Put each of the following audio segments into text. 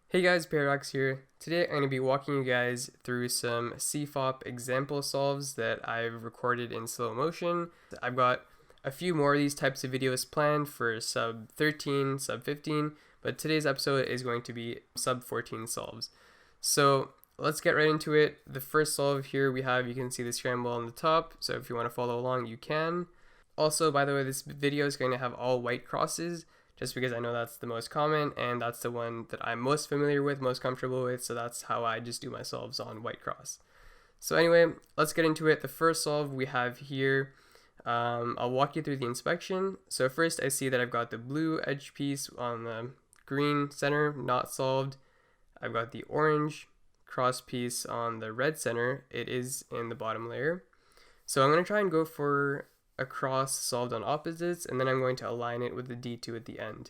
Hey guys, Paradox here. Today I'm going to be walking you guys through some CFOP example solves that I've recorded in slow motion. I've got a few more of these types of videos planned for Sub-13, Sub-15, but today's episode is going to be Sub-14 solves. So let's get right into it. The first solve here we have, you can see the scramble on the top, so if you want to follow along you can. Also, by the way, this video is going to have all white crosses, just because I know that's the most common and that's the one that I'm most familiar with, most comfortable with, so that's how I just do my solves on white cross. So anyway, let's get into it. The first solve we have here, I'll walk you through the inspection. So first I see that I've got the blue edge piece on the green center, not solved. I've got the orange cross piece on the red center, it is in the bottom layer. So I'm going to try and go for a cross solved on opposites, and then I'm going to align it with the D2 at the end.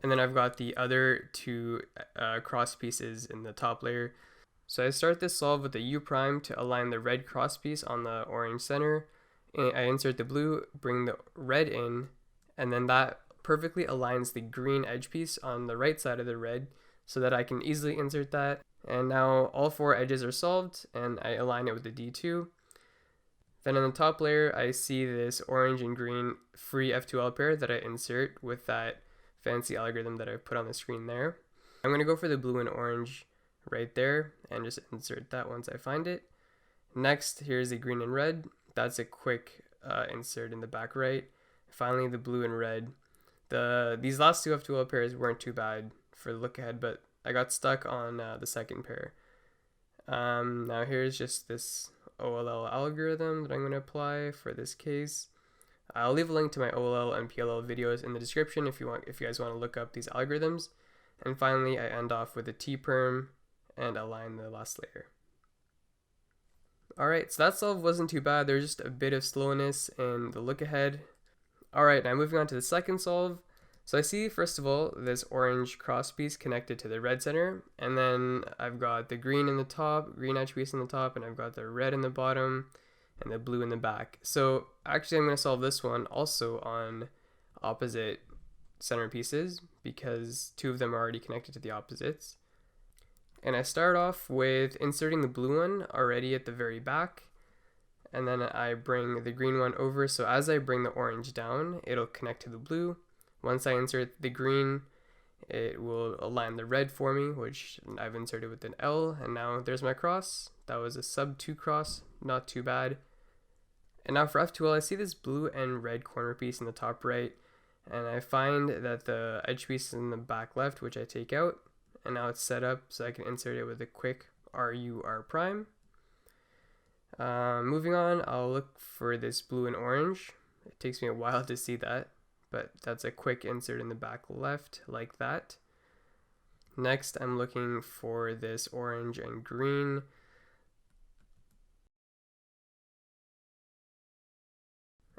And then I've got the other two cross pieces in the top layer. So I start this solve with the U prime to align the red cross piece on the orange center. And I insert the blue, bring the red in, and then that perfectly aligns the green edge piece on the right side of the red so that I can easily insert that. And now all four edges are solved, and I align it with the D2. Then on the top layer, I see this orange and green free F2L pair that I insert with that fancy algorithm that I put on the screen there. I'm going to go for the blue and orange right there and just insert that once I find it. Next, here's the green and red. That's a quick insert in the back right. Finally, the blue and red. These last two F2L pairs weren't too bad for the look ahead, but I got stuck on the second pair. Now here's just this OLL algorithm that I'm going to apply for this case. I'll leave a link to my OLL and PLL videos in the description if you guys want to look up these algorithms. And finally, I end off with a T-perm and align the last layer. Alright, so that solve wasn't too bad. There's just a bit of slowness in the look ahead. Alright, now moving on to the second solve. So I see, first of all, this orange cross piece connected to the red center, and then I've got the green in the top, green edge piece in the top, and I've got the red in the bottom, and the blue in the back. So actually I'm going to solve this one also on opposite center pieces, because two of them are already connected to the opposites. And I start off with inserting the blue one already at the very back, and then I bring the green one over, so as I bring the orange down, it'll connect to the blue. Once I insert the green, it will align the red for me, which I've inserted with an L, and now there's my cross. That was a sub-2 cross, not too bad. And now for F2L, I see this blue and red corner piece in the top right, and I find that the edge piece is in the back left, which I take out, and now it's set up so I can insert it with a quick RU R prime. Moving on, I'll look for this blue and orange. It takes me a while to see that, but that's a quick insert in the back left, like that. Next, I'm looking for this orange and green.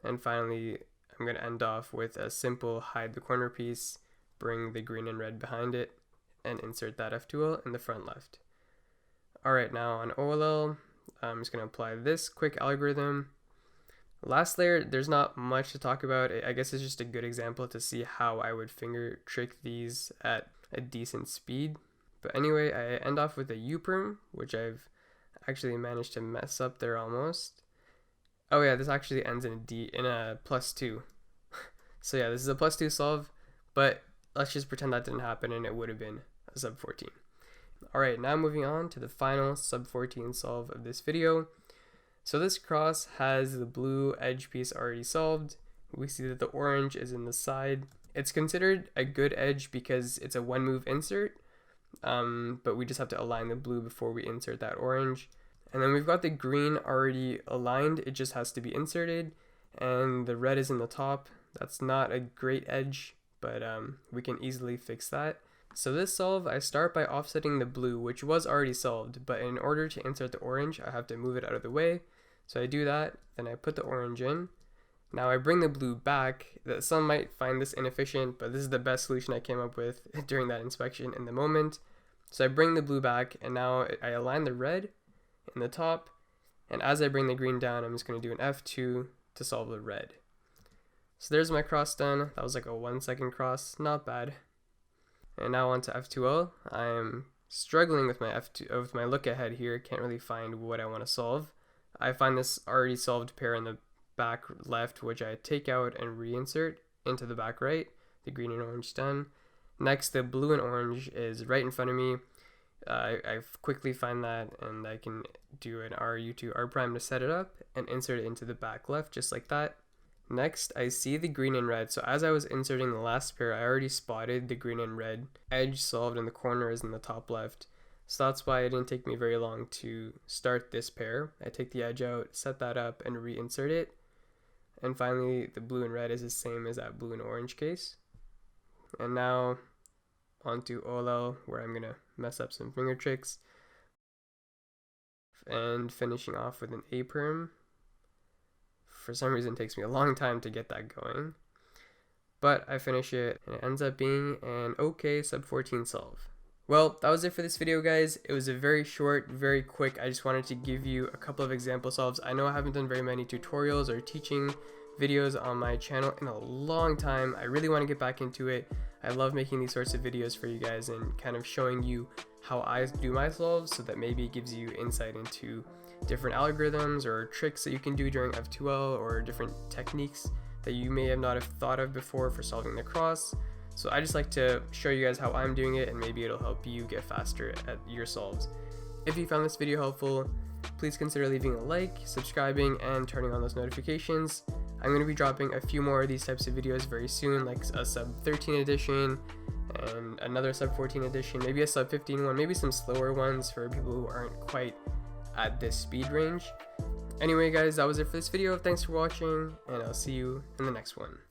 And finally, I'm going to end off with a simple hide the corner piece, bring the green and red behind it, and insert that F2L in the front left. Alright, now on OLL, I'm just going to apply this quick algorithm. Last layer, there's not much to talk about. I guess it's just a good example to see how I would finger trick these at a decent speed. But anyway, I end off with a U-perm, which I've actually managed to mess up there almost. Oh yeah, this actually ends in a +2. So yeah, this is a +2 solve, but let's just pretend that didn't happen and it would have been a sub-14. Alright, now moving on to the final sub-14 solve of this video. So this cross has the blue edge piece already solved. We see that the orange is in the side. It's considered a good edge because it's a one move insert, but we just have to align the blue before we insert that orange. And then we've got the green already aligned, it just has to be inserted, and the red is in the top. That's not a great edge, but we can easily fix that. So this solve, I start by offsetting the blue, which was already solved, but in order to insert the orange, I have to move it out of the way. So I do that, then I put the orange in. Now I bring the blue back. Some might find this inefficient, but this is the best solution I came up with during that inspection in the moment. So I bring the blue back, and now I align the red in the top, and as I bring the green down, I'm just going to do an F2 to solve the red. So there's my cross done. That was like a 1 second cross, not bad. And now on to F2L. I'm struggling with my look ahead here. Can't really find what I want to solve. I find this already solved pair in the back left, which I take out and reinsert into the back right. The green and orange done. Next, the blue and orange is right in front of me. I quickly find that, and I can do an RU to R prime to set it up and insert it into the back left, just like that. Next, I see the green and red. So as I was inserting the last pair, I already spotted the green and red edge solved in the corners in the top left. So that's why it didn't take me very long to start this pair. I take the edge out, set that up, and reinsert it. And finally, the blue and red is the same as that blue and orange case. And now onto OLL, where I'm gonna mess up some finger tricks. And finishing off with an A perm. For some reason, it takes me a long time to get that going. But I finish it, and it ends up being an okay Sub-14 solve. Well, that was it for this video, guys. It was a very short, very quick. I just wanted to give you a couple of example solves. I know I haven't done very many tutorials or teaching videos on my channel in a long time. I really want to get back into it. I love making these sorts of videos for you guys and kind of showing you how I do my solves, so that maybe it gives you insight into different algorithms or tricks that you can do during F2L, or different techniques that you may have not have thought of before for solving the cross. So I just like to show you guys how I'm doing it, and maybe it'll help you get faster at your solves. If you found this video helpful, please consider leaving a like, subscribing, and turning on those notifications. I'm going to be dropping a few more of these types of videos very soon, like a Sub-13 edition and another Sub-14 edition, maybe a Sub-15 one, maybe some slower ones for people who aren't quite at this speed range. Anyway guys, that was it for this video. Thanks for watching, and I'll see you in the next one.